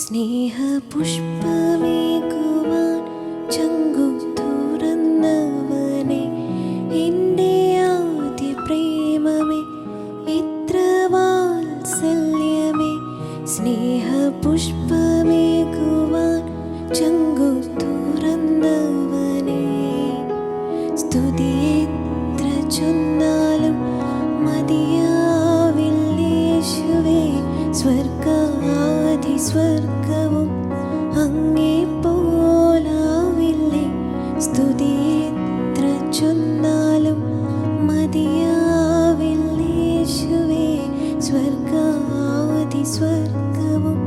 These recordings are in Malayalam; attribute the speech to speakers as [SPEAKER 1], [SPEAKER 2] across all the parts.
[SPEAKER 1] സ്നേഹപുഷ്പമേകുവാൻ ചങ്കു തുറന്നവനെ, എൻ്റെ ആദ്യ പ്രേമമേ, ഇത്ര വാത്സല്യമേ. സ്നേഹപുഷ്പമേകുവാൻ ചങ്കു തുറന്നവനെ, സ്തുതി എത്ര ചൊന്നാലും മതിയാവില്ലേശുവേ. സ്വർഗാധി സ്വർഗവും അങ്ങേ പോലാവില്ലേ. സ്തുതി എത്ര ചൊന്നാലും മതിയാവില്ലേശുവേ. സ്വർഗാധി സ്വർഗവും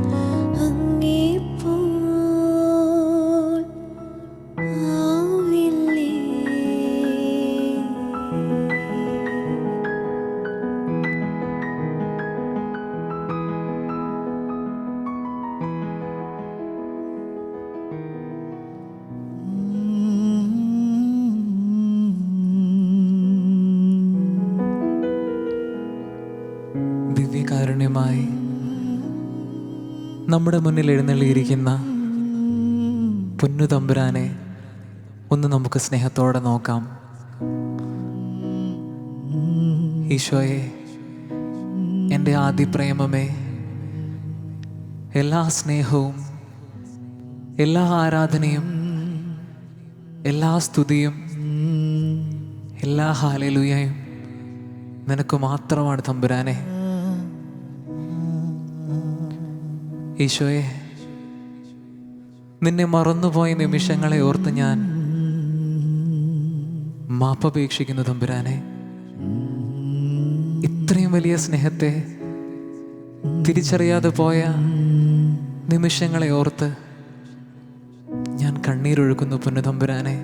[SPEAKER 1] അങ്ങേ പോൽ ആവില്ലേ.
[SPEAKER 2] ദിവ്യകാരുണ്യമായി നമ്മുടെ മുന്നിൽ എഴുന്നള്ളിയിരിക്കുന്ന പൊന്നു തമ്പുരാനെ ഒന്ന് നമുക്ക് സ്നേഹത്തോടെ നോക്കാം. ഈശോയെ, എൻ്റെ ആദ്യ പ്രേമമേ, എല്ലാ സ്നേഹവും, എല്ലാ ആരാധനയും, എല്ലാ സ്തുതിയും, എല്ലാ ഹല്ലേലൂയയും നിനക്ക് മാത്രമാണ് തമ്പുരാനെ. ഈശോയെ, നിന്നെ മറന്നുപോയ നിമിഷങ്ങളെ ഓർത്ത് ഞാൻ മാപ്പപേക്ഷിക്കുന്നു തമ്പുരാനെ. ഇത്രയും വലിയ സ്നേഹത്തെ തിരിച്ചറിയാതെ പോയ നിമിഷങ്ങളെ ഓർത്ത് ഞാൻ കണ്ണീരൊഴുക്കുന്നു പൊന്നു തമ്പുരാനെ.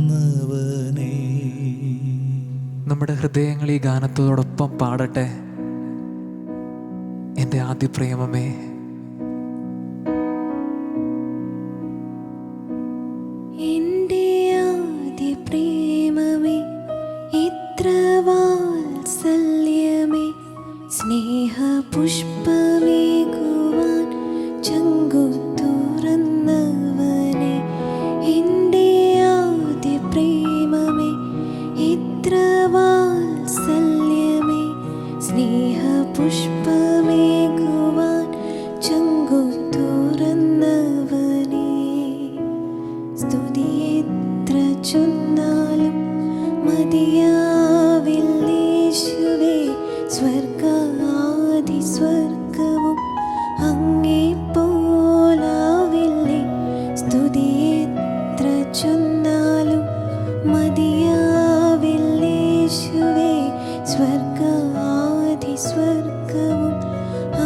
[SPEAKER 3] തുറന്നവനേ.
[SPEAKER 2] നമ്മുടെ ഹൃദയങ്ങൾ ഈ ഗാനത്തോടൊപ്പം പാടട്ടെ. എൻ്റെ ആദ്യ പ്രേമമേ,
[SPEAKER 1] എൻ്റെ ആദ്യ പ്രേമമേ, ഇത്ര വാത്സല്യമേ, സ്നേഹപുഷ്പമേകുവാൻ ചങ്കു തുറന്നവനേ. എൻ്റെ ആദ്യ പ്രേമമേ, ഇത്ര വാത്സല്യമേ, സ്നേഹപുഷ്പമേകുവാൻ ചങ്കു തുറന്നവനേ. സ്തുതി എത്ര ചൊന്നാലും മതിയാവില്ലേശുവേ, സ്വർഗാദി സ്വർഗവും അങ്ങേ പോലാവില്ലേ. സ്തുതി എത്ര ചൊന്നാലും മതിയാവില്ലേശുവേ, സ്വർഗാദി സ്വർഗവും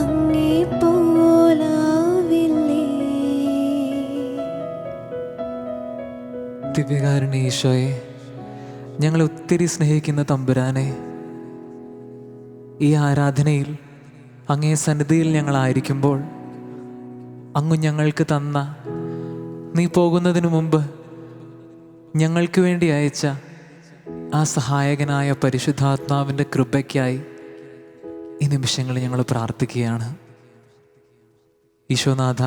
[SPEAKER 1] അങ്ങേ പോലാവില്ലേ.
[SPEAKER 2] ദിവ്യകാരുണ്യ ഈശോയെ, ഞങ്ങളെ ഒത്തിരി സ്നേഹിക്കുന്ന തമ്പുരാനെ, ഈ ആരാധനയിൽ അങ്ങേ സന്നിധിയിൽ ഞങ്ങളായിരിക്കുമ്പോൾ അങ്ങ് ഞങ്ങൾക്ക് തന്ന, നീ പോകുന്നതിനു മുമ്പ് ഞങ്ങൾക്ക് വേണ്ടി അയച്ച ആ സഹായകനായ പരിശുദ്ധാത്മാവിൻ്റെ കൃപയ്ക്കായി ഈ നിമിഷങ്ങളിൽ ഞങ്ങൾ പ്രാർത്ഥിക്കുകയാണ്. ഈശോനാഥ,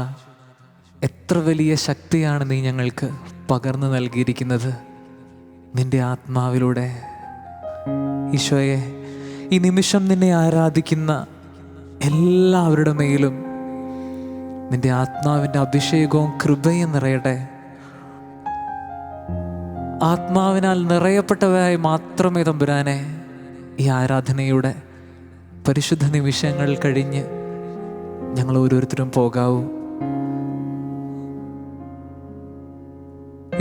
[SPEAKER 2] എത്ര വലിയ ശക്തിയാണ് നീ ഞങ്ങൾക്ക് പകർന്നു നൽകിയിരിക്കുന്നത് നിൻ്റെ ആത്മാവിലൂടെ. ഈശോയെ, ഈ നിമിഷം നിന്നെ ആരാധിക്കുന്ന എല്ലാവരുടെ മേലും നിൻ്റെ ആത്മാവിൻ്റെ അഭിഷേകവും കൃപയും നിറയട്ടെ. ആത്മാവിനാൽ നിറയപ്പെട്ടവരായി മാത്രമേ തമ്പുരാനെ ഈ ആരാധനയുടെ പരിശുദ്ധ നിമിഷങ്ങൾ കഴിഞ്ഞ് ഞങ്ങൾ ഓരോരുത്തരും പോകാവൂ.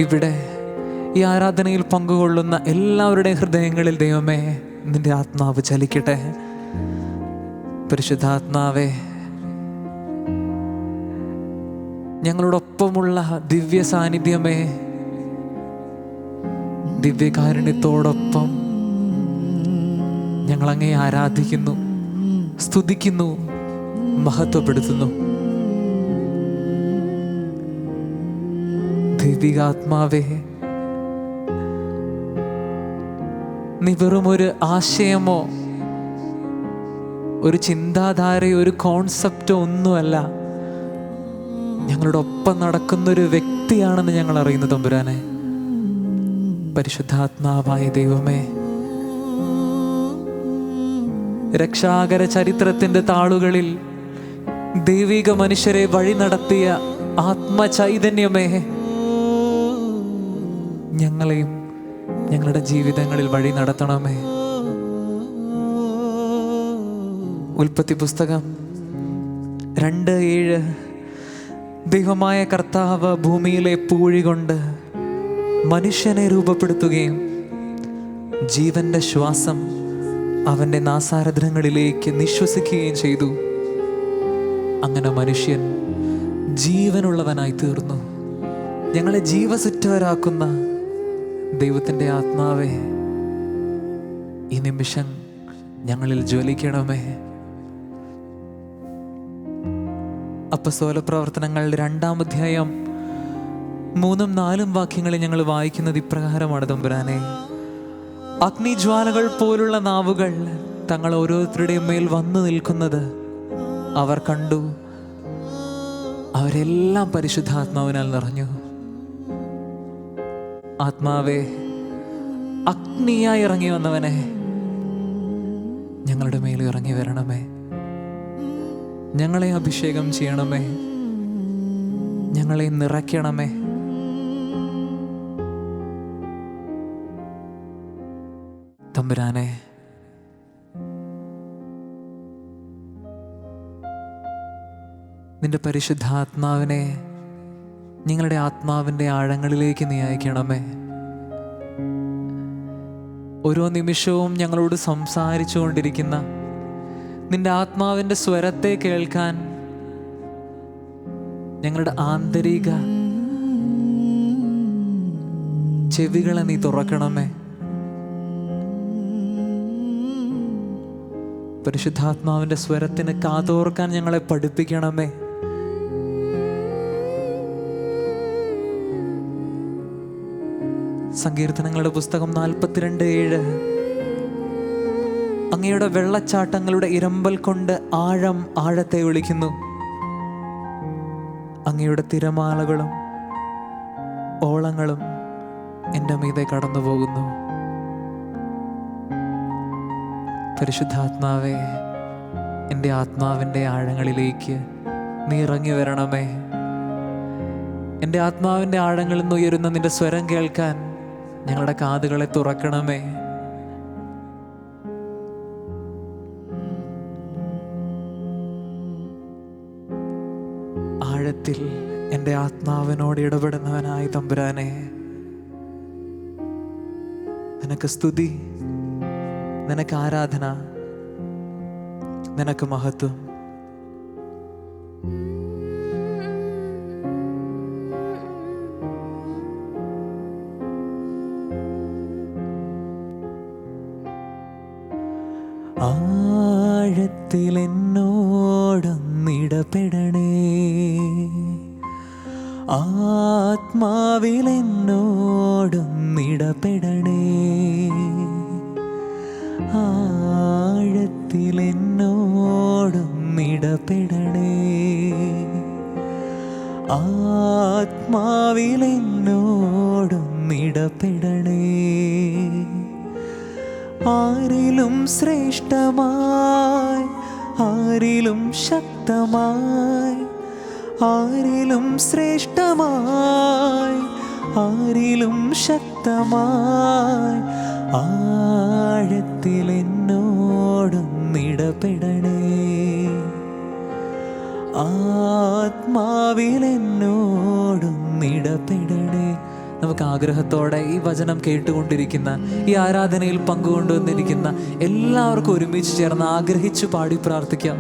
[SPEAKER 2] ഇവിടെ ഈ ആരാധനയിൽ പങ്കുകൊള്ളുന്ന എല്ലാവരുടെയും ഹൃദയങ്ങളിൽ ദൈവമേ നിന്റെ ആത്മാവ് ചലിക്കട്ടെ. പരിശുദ്ധാത്മാവേ, ഞങ്ങളോടൊപ്പമുള്ള ദിവ്യ സാന്നിധ്യമേ, ദിവ്യകാരുണ്യത്തോടൊപ്പം ഞങ്ങളങ്ങേ ആരാധിക്കുന്നു, സ്തുതിക്കുന്നു, മഹത്വപ്പെടുത്തുന്നു. ദൈവികാത്മാവേ, നീ വെറും ഒരു ആശയമോ ഒരു ചിന്താധാരയോ ഒരു കോൺസെപ്റ്റോ ഒന്നുമല്ല, ഞങ്ങളുടെ ഒപ്പം നടക്കുന്നൊരു വ്യക്തിയാണെന്ന് ഞങ്ങൾ അറിയുന്നു തമ്പുരാനെ. പരിശുദ്ധാത്മാവായ ദൈവമേ, രക്ഷാകര ചരിത്രത്തിൻ്റെ താളുകളിൽ ദൈവിക മനുഷ്യരെ വഴി നടത്തിയ ആത്മചൈതന്യമേ, ഞങ്ങളെയും ഞങ്ങളുടെ ജീവിതങ്ങളിൽ വഴി നടത്തണമേ. ഉൽപ്പത്തി പുസ്തകം 2:7 ദൈവമായ കർത്താവ് ഭൂമിയിലെ പൂഴി കൊണ്ട് മനുഷ്യനെ രൂപപ്പെടുത്തുകയും ജീവന്റെ ശ്വാസം അവൻ്റെ നാസാരദ്രങ്ങളിലേക്ക് നിശ്വസിക്കുകയും ചെയ്തു. അങ്ങനെ മനുഷ്യൻ ജീവനുള്ളവനായി തീർന്നു. ഞങ്ങളെ ജീവസുറ്റവരാക്കുന്ന ദൈവത്തിൻ്റെ ആത്മാവേ, ഈ നിമിഷം ഞങ്ങളിൽ ജ്വലിക്കണമേ. അപ്പസ്തോല പ്രവർത്തനങ്ങൾ 2-ാം അധ്യായം 3-4 വാക്യങ്ങളിൽ ഞങ്ങൾ വായിക്കുന്നത് ഇപ്രകാരമാണ് തമ്പുരാനെ. അഗ്നിജ്വാലകൾ പോലുള്ള നാവുകൾ തങ്ങൾ ഓരോരുത്തരുടെയും മേൽ വന്നു നിൽക്കുന്നത് അവർ കണ്ടു. അവരെല്ലാം പരിശുദ്ധാത്മാവിനാൽ നിറഞ്ഞു. ആത്മാവേ, അഗ്നിയായി ഇറങ്ങി വന്നവനെ, ഞങ്ങളുടെ മേൽ ഇറങ്ങി വരണമേ. ഞങ്ങളെ അഭിഷേകം ചെയ്യണമേ, ഞങ്ങളെ നിറയ്ക്കണമേ. തമ്പുരാനെ, നിന്റെ പരിശുദ്ധാത്മാവിനെ ഞങ്ങളുടെ ആത്മാവിൻ്റെ ആഴങ്ങളിലേക്ക് നീ അയക്കണമേ. ഓരോ നിമിഷവും ഞങ്ങളോട് സംസാരിച്ചു കൊണ്ടിരിക്കുന്ന നിന്റെ ആത്മാവിൻ്റെ സ്വരത്തെ കേൾക്കാൻ ഞങ്ങളുടെ ആന്തരിക ചെവികളെ നീ തുറക്കണമേ. പരിശുദ്ധാത്മാവിൻ്റെ സ്വരത്തിന് കാതോർക്കാൻ ഞങ്ങളെ പഠിപ്പിക്കണമേ. സങ്കീർത്തനങ്ങളുടെ പുസ്തകം 42:7 അങ്ങയുടെ വെള്ളച്ചാട്ടങ്ങളുടെ ഇരമ്പൽ കൊണ്ട് ആഴം ആഴത്തെ വിളിക്കുന്നു. അങ്ങയുടെ തിരമാലകളും ഓളങ്ങളും എൻ്റെ മീതെ കടന്നു പോകുന്നു. പരിശുദ്ധാത്മാവേ, എൻ്റെ ആത്മാവിൻ്റെ ആഴങ്ങളിലേക്ക് നീ ഇറങ്ങി വരണമേ. എൻ്റെ ആത്മാവിൻ്റെ ആഴങ്ങളിൽ നിന്ന് ഉയരുന്ന നിന്റെ സ്വരം കേൾക്കാൻ ഞങ്ങളുടെ കാതുകളെ തുറക്കണമേ. ആഴത്തിൽ എൻ്റെ ആത്മാവിനോട് ഇടപെടുന്നവനായി തമ്പുരാനെ, നിനക്ക് സ്തുതി, നിനക്ക് ആരാധന, നിനക്ക് മഹത്വം. ആഴത്തിൽ എന്നോടൊന്നിടപെടണേ, ആത്മാവിൽ എന്നോടൊന്നിടപെടണേ, ആഴത്തിൽ എന്നോടൊന്നിടപെടണേ, ആത്മാവിൽ എന്നോടൊന്നിടപെടണേ. ആരിലും ശ്രേഷ്ഠമായി, ആരിലും ശക്തമായി, ആരിലും ശ്രേഷ്ഠമായി, ആരിലും ശക്തമായി, ആഴത്തിൽ എന്നോടൊന്നിടപെടണേ, ആത്മാവിൽ എന്നോടൊന്നിടപെടണേ. നമുക്ക് ആഗ്രഹത്തോടെ ഈ വചനം കേട്ടുകൊണ്ടിരിക്കുന്ന, ഈ ആരാധനയിൽ പങ്കുകൊണ്ടുവന്നിരിക്കുന്ന എല്ലാവർക്കും ഒരുമിച്ച് ചേർന്ന് ആഗ്രഹിച്ചു പാടി പ്രാർത്ഥിക്കാം.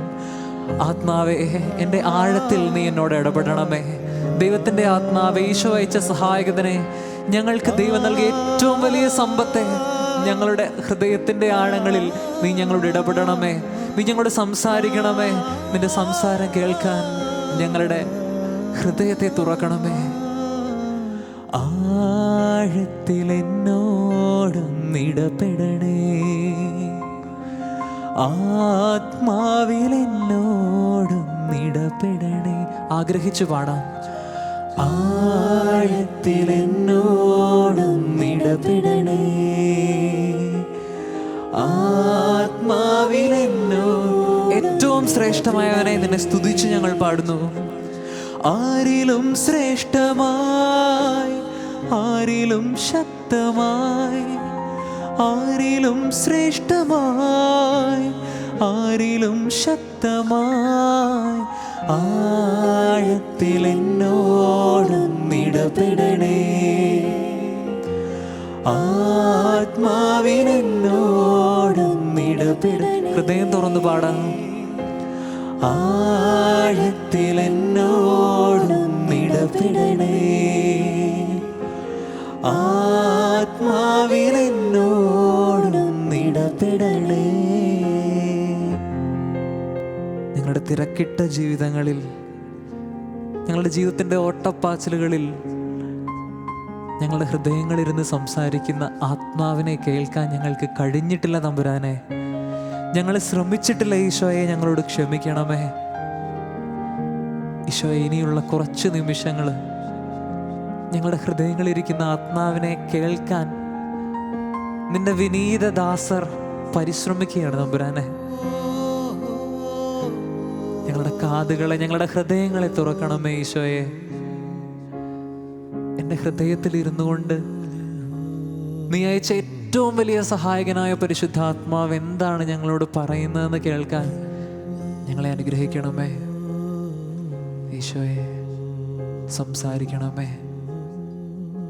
[SPEAKER 2] ആത്മാവേ, എൻ്റെ ആഴത്തിൽ നീ എന്നോട് ഇടപെടണമേ. ദൈവത്തിൻ്റെ ആത്മാവേ, ഈശോ അയച്ച സഹായകനെ, ഞങ്ങൾക്ക് ദൈവം നൽകിയ ഏറ്റവും വലിയ സമ്പത്തെ, ഞങ്ങളുടെ ഹൃദയത്തിൻ്റെ ആഴങ്ങളിൽ നീ ഞങ്ങളോട് ഇടപെടണമേ. നീ ഞങ്ങളോട് സംസാരിക്കണമേ. നിന്റെ സംസാരം കേൾക്കാൻ ഞങ്ങളുടെ ഹൃദയത്തെ തുറക്കണമേ. ആഴത്തിൽ എന്നോടൊന്നിടപെടണേ, ആത്മാവിൽ എന്നോടൊന്നിടപെടണേ. ആഗ്രഹിച്ചു പാടാം. ആഴത്തിൽ എന്നോടൊന്നിടപെടണേ, ആത്മാവിൽ ഏറ്റവും ശ്രേഷ്ഠമായവനെ നിന്നെ സ്തുതിച്ച് ഞങ്ങൾ പാടുന്നു. ആരിലും ശ്രേഷ്ഠമായി, ആരിലും ശക്തമായി, ആരിലും ശ്രേഷ്ഠമായി, ആരിലും ശക്തമായി, ആഴത്തിൽ എന്നോടൊന്നിടപെടണേ, ആത്മാവിൽ എന്നോടൊന്നിടപെടണേ. ഹൃദയം തുറന്നു പാടാം. ആഴത്തിൽ എന്നോടൊന്നിടപെടണേ, ആത്മാവിൽ എന്നോടൊന്നിടപെടണേ. ഞങ്ങളുടെ തിരക്കിട്ട ജീവിതങ്ങളിൽ, ഞങ്ങളുടെ ജീവിതത്തിൻ്റെ ഓട്ടപ്പാച്ചിലുകളിൽ ഞങ്ങളുടെ ഹൃദയങ്ങളിലിരുന്ന് സംസാരിക്കുന്ന ആത്മാവിനെ കേൾക്കാൻ ഞങ്ങൾക്ക് കഴിഞ്ഞിട്ടില്ല തമ്പുരാനെ. ഞങ്ങൾ ശ്രമിച്ചിട്ടില്ല ഈശോയെ, ഞങ്ങളോട് ക്ഷമിക്കണമേ. ഈശോയെ, ഇനിയുള്ള കുറച്ച് നിമിഷങ്ങൾ ഞങ്ങളുടെ ഹൃദയങ്ങളിലിരിക്കുന്ന ആത്മാവിനെ കേൾക്കാൻ നിന്റെ വിനീത ദാസർ പരിശ്രമിക്കുകയാണ് തമ്പുരാനെ. ഞങ്ങളുടെ കാതുകളെ, ഞങ്ങളുടെ ഹൃദയങ്ങളെ തുറക്കണമേ ഈശോയെ. എൻ്റെ ഹൃദയത്തിൽ ഇരുന്നു കൊണ്ട് നീ അയച്ച ഏറ്റവും വലിയ സഹായകനായ പരിശുദ്ധാത്മാവ് എന്താണ് ഞങ്ങളോട് പറയുന്നതെന്ന് കേൾക്കാൻ ഞങ്ങളെ അനുഗ്രഹിക്കണമേ ഈശോയെ. സംസാരിക്കണമേ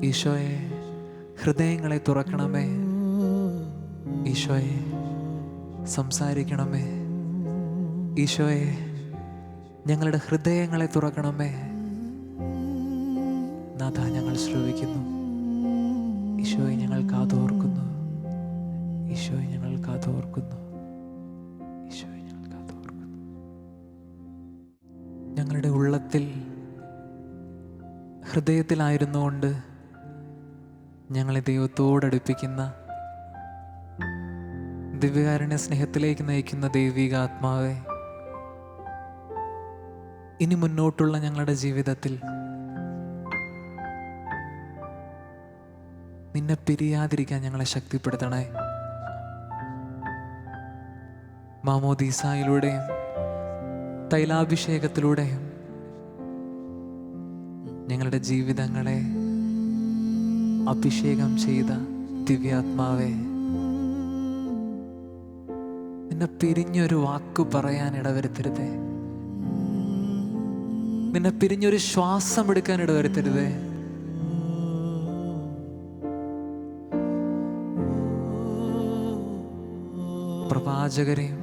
[SPEAKER 2] ഈശോയെ. ഹൃദയങ്ങളെ തുറക്കണമേ ഈശോയെ. സംസാരിക്കണമേ ഈശോയെ. ഞങ്ങളുടെ ഹൃദയങ്ങളെ തുറക്കണമേ നാഥ. ഞങ്ങൾ ശ്രവിക്കുന്നു ഈശോയെ ഞങ്ങൾ കാതോർക്കുന്നു, ഈശോയെ ഞങ്ങൾ കാതോർക്കുന്നു, ഈശോയെ ഞങ്ങൾ കാതോർക്കുന്നു. ഞങ്ങളുടെ ഉള്ളത്തിൽ ഹൃദയത്തിലായിരുന്നുകൊണ്ട് ഞങ്ങളെ ദൈവത്തോടടുപ്പിക്കുന്ന, ദിവ്യകാരുണ്യ സ്നേഹത്തിലേക്ക് നയിക്കുന്ന ദൈവിക ആത്മാവേ, ഇനി മുന്നോട്ടുള്ള ഞങ്ങളുടെ ജീവിതത്തിൽ നിന്നെ പിരിയാതിരിക്കാൻ ഞങ്ങളെ ശക്തിപ്പെടുത്തണേ. മാമോദീസായിലൂടെയും തൈലാഭിഷേകത്തിലൂടെയും ഞങ്ങളുടെ ജീവിതങ്ങളെ അഭിഷേകം ചെയ്ത ദിവ്യാത്മാവേ, നിന്നെ പിരിഞ്ഞൊരു വാക്കു പറയാൻ ഇടവരുത്തരുതേ, നിന്നെ പിരിഞ്ഞൊരു ശ്വാസം എടുക്കാൻ ഇടവരുത്തരുതേ. പ്രവാചകരെയും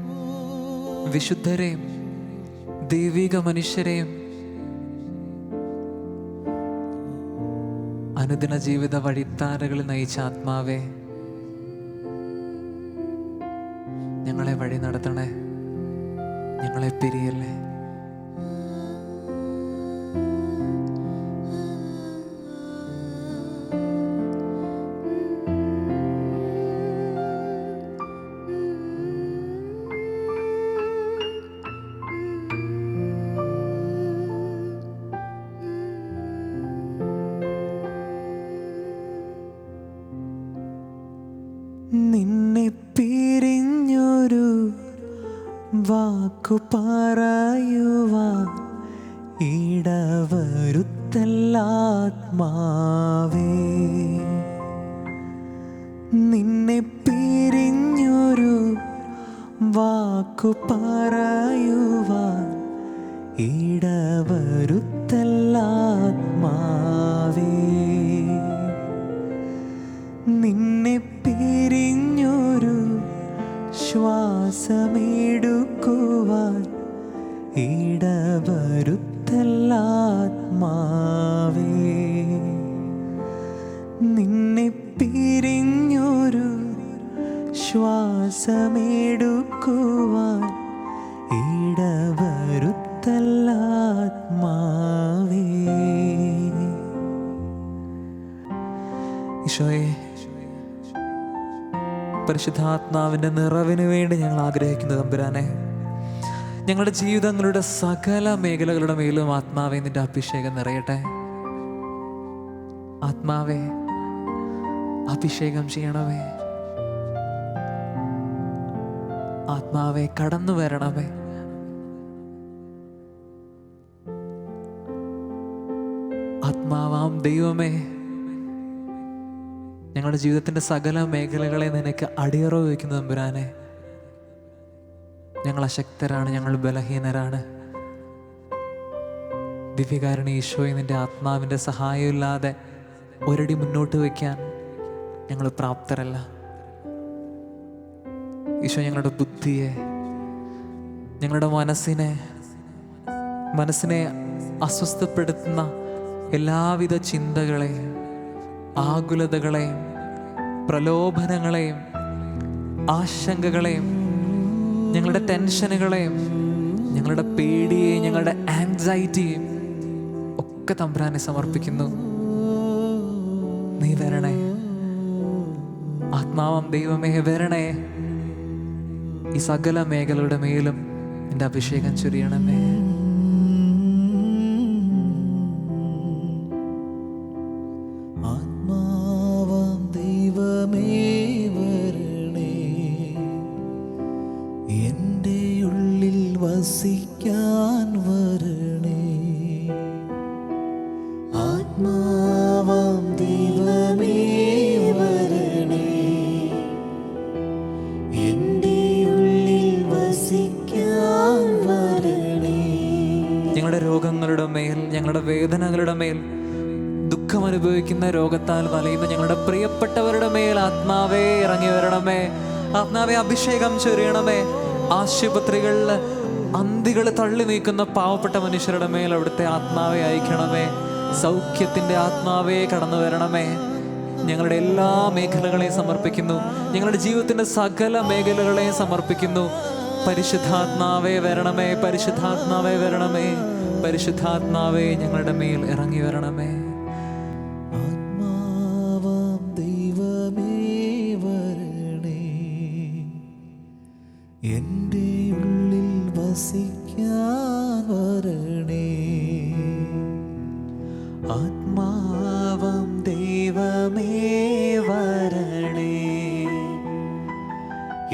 [SPEAKER 2] വിശുദ്ധരെയും ദൈവിക മനുഷ്യരെയും അനുദിന ജീവിത വഴിത്താരകളിൽ നയിച്ച ആത്മാവേ, ഞങ്ങളെ വഴി നടത്തണേ, ഞങ്ങളെ പിരിയല്ലേ. നിന്നെ പിരിഞ്ഞൊരു വാക്കു പറയുവാൻ ഇടവരുത്തല്ലാത്മാവേ, നിന്നെ പിരിഞ്ഞൊരു വാക്കു പറയുവാൻ ഇടവരുത്തല്ലാത്മാവേ, നിന്നെ പിരിഞ്ഞൊരു ശ്വാസമെടുക്കുവാൻ ഇടവരുത്തല്ലാത്മാവേ, നിന്നെ പിരിഞ്ഞൊരു ശ്വാസമെടുക്കുവാൻ ഇടവരുത്തല്ലാത്മാവേ. ഈശോയെ, പരിശുദ്ധാത്മാവിൻ്റെ നിറവിന് വേണ്ടി ഞങ്ങൾ ആഗ്രഹിക്കുന്നു തമ്പുരാനെ. ഞങ്ങളുടെ ജീവിതങ്ങളുടെ സകല മേഖലകളുടെ മേലും ആത്മാവെ നിന്റെ അഭിഷേകം നിറയട്ടെ. ആത്മാവെ അഭിഷേകം ചെയ്യണമേ, ആത്മാവെ കടന്നു വരണമേ. ആത്മാവാം ദൈവമേ, ഞങ്ങളുടെ ജീവിതത്തിൻ്റെ സകല മേഖലകളെ നിനക്ക് അടിയറവ് വയ്ക്കുന്ന തമ്പുരാനെ. ഞങ്ങൾ അശക്തരാണ്, ഞങ്ങൾ ബലഹീനരാണ്. ദിവ്യകാരുണ്യ ഈശോയെ, നിന്റെ ആത്മാവിൻ്റെ സഹായമില്ലാതെ ഒരടി മുന്നോട്ട് വയ്ക്കാൻ ഞങ്ങൾ പ്രാപ്തരല്ല. ഈശോ, ഞങ്ങളുടെ ബുദ്ധിയെ, ഞങ്ങളുടെ മനസ്സിനെ അസ്വസ്ഥപ്പെടുത്തുന്ന എല്ലാവിധ ചിന്തകളെയും ആകുലതകളെയും പ്രലോഭനങ്ങളെയും ആശങ്കകളെയും ഞങ്ങളുടെ ടെൻഷനുകളെയും ഞങ്ങളുടെ പേടിയെയും ഞങ്ങളുടെ ആങ്സൈറ്റിയെയും ഒക്കെ തമ്പുരാനെ സമർപ്പിക്കുന്നു. നീ വരണേ, ആത്മാവാം ദൈവമേ വരണേ. ഈ സകല മേഖലയുടെ മേലും എൻ്റെ അഭിഷേകം ചൊരിയണമേ.
[SPEAKER 3] വസിക്കാൻ വരണേ, ആത്മാവാം ദൈവമേ വരണേ, എൻ്റെ ഉള്ളിൽ വസിക്കാൻ വരണേ.
[SPEAKER 2] ഞങ്ങളുടെ രോഗങ്ങളുടെ മേൽ, ഞങ്ങളുടെ വേദനകളുടെ മേൽ, ദുഃഖം അനുഭവിക്കുന്ന രോഗത്താൽ വലയുന്ന ഞങ്ങളുടെ പ്രിയപ്പെട്ടവരുടെ മേൽ ആത്മാവേ ഇറങ്ങി വരണമേ. ആത്മാവെ അഭിഷേകം ചൊരിയണമേ. ആശുപത്രികളിൽ അന്തികൾ തള്ളി നീക്കുന്ന പാവപ്പെട്ട മനുഷ്യരുടെ മേൽ അവിടുത്തെ ആത്മാവെ അയക്കണമേ. സൗഖ്യത്തിൻ്റെ ആത്മാവേ കടന്നു വരണമേ. ഞങ്ങളുടെ എല്ലാ മേഖലകളെയും സമർപ്പിക്കുന്നു. ഞങ്ങളുടെ ജീവിതത്തിൻ്റെ സകല മേഖലകളെയും സമർപ്പിക്കുന്നു. പരിശുദ്ധാത്മാവേ വരണമേ, പരിശുദ്ധാത്മാവേ വരണമേ, പരിശുദ്ധാത്മാവേ ഞങ്ങളുടെ മേൽ ഇറങ്ങി വരണമേ.
[SPEAKER 3] ആത്മാവാം ദൈവമേ വരണേ, എൻ്റെ ഉള്ളിൽ വസിക്കാൻ വരണേ.
[SPEAKER 2] ആത്മാവം ദൈവമേ വരണേ,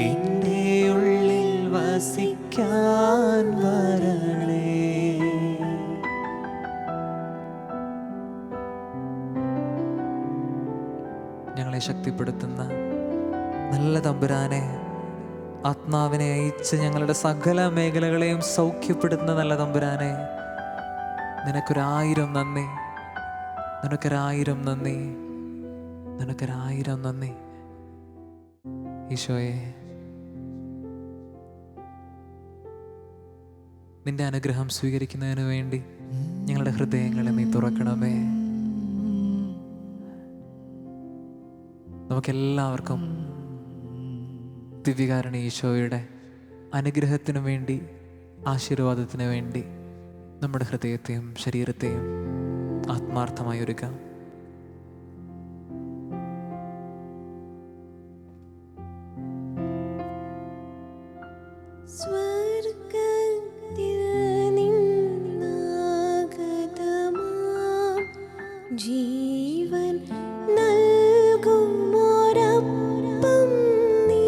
[SPEAKER 2] എൻ്റെ ഉള്ളിൽ വസിക്കാൻ വരണേ. ഞങ്ങളെ ശക്തിപ്പെടുത്തുന്ന നല്ല തമ്പുരാനെ, ആത്മാവിനെ അയച്ച് ഞങ്ങളുടെ സകല മേഖലകളെയും സൗഖ്യപ്പെടുത്തുന്ന നല്ല തമ്പുരാനെ, നിനക്കൊരായിരം നന്ദി, നിനക്കൊരായിരം നന്ദി, നിനക്കൊരായിരം നന്ദി ഈശോയെ. നിന്റെ അനുഗ്രഹം സ്വീകരിക്കുന്നതിന് വേണ്ടി ഞങ്ങളുടെ ഹൃദയങ്ങളെ നീ തുറക്കണമേ. നമുക്കെല്ലാവർക്കും ദിവ്യകാരുണ്യ ഈശോയുടെ അനുഗ്രഹത്തിനു വേണ്ടി, ആശീർവാദത്തിനു വേണ്ടി നമ്മുടെ ഹൃദയത്തെയും ശരീരത്തെയും ആത്മാർത്ഥമായി ഒരുക്കാം.
[SPEAKER 1] സ്വർഗ്ഗത്തിൽ നിന്നാഗതമാം ജീവൻ നൽകുമൊരപ്പം നീ,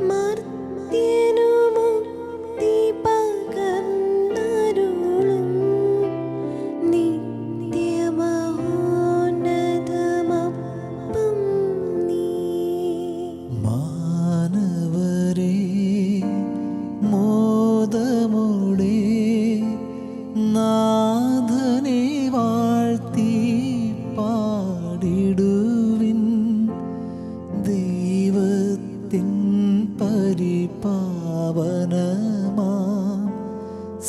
[SPEAKER 1] മർത്യനു മുക്തി പകർന്നരുളും നിത്യമഹോന്നതമപ്പം നീ.
[SPEAKER 3] മാനവരേ മോദമോടെ നാഥനെ വാഴ്ത്തി പാടിടുവിൻ. ദൈവത്തിൻ പരിപാവനമാം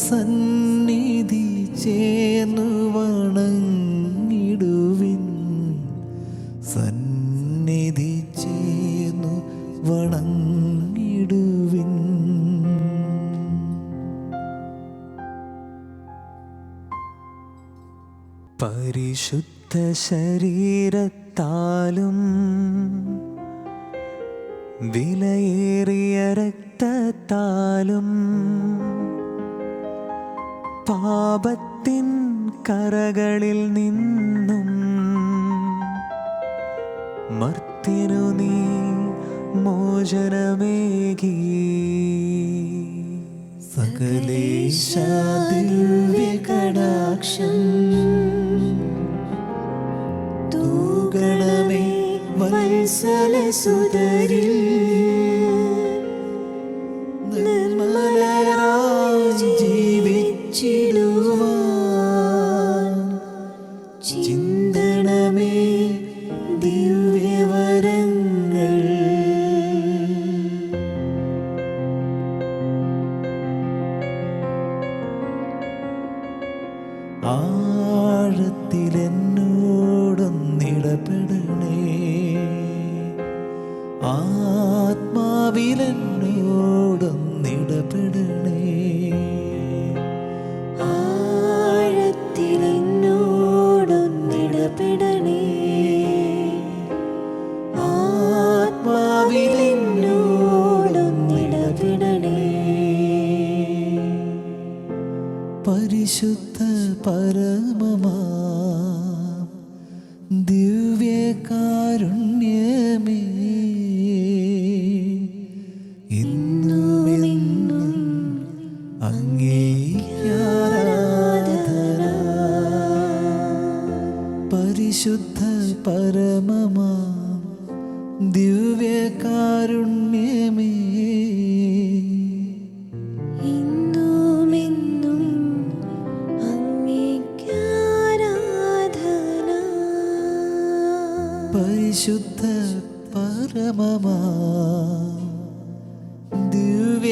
[SPEAKER 3] സന്നിധി ചേർന്നു വണങ്ങിടുവിൻ. സന്നിധി ചേർന്നു വണങ്ങിടുവിൻ.
[SPEAKER 2] പരിശുദ്ധ ശരീരത്താലും വിലയേറിയ രക്തത്താലും പാപത്തിൻ കറകളിൽ നിന്നും മർത്യനു നീ മോചനമേകി.
[SPEAKER 3] സകലേശ ദിവ്യകടാക്ഷം തൂകണമേ വത്സലസുതരിൽ. നിർമ്മലരായി ജീവിച്ചിടുവാൻ ചിന്തണമേ ദിവ്യവരങ്ങൾ. ആഴത്തിലെന്നോടൊന്നിടപെടണേ, ആത്മാവിലെന്നോടൊന്നിടപെടണേ.
[SPEAKER 1] ആഴത്തിലെന്നോടൊന്നിടപെടണേ, ആത്മാവിലെന്നോടൊന്നിടപെടണേ.
[SPEAKER 3] പരിശുദ്ധ പരമമാ ദിവ്യകാരുണ്യമേ, ഇന്നുമെന്നും അങ്ങേക്കാരാധന. പരിശുദ്ധ പരമമാ ദിവ്യകാരുണ്യമേ,
[SPEAKER 1] ഇന്നുമെന്നും അങ്ങേക്കാരാധന.
[SPEAKER 3] പരിശുദ്ധ പരമമാ ദിവ്യകാരുണ്യമേ,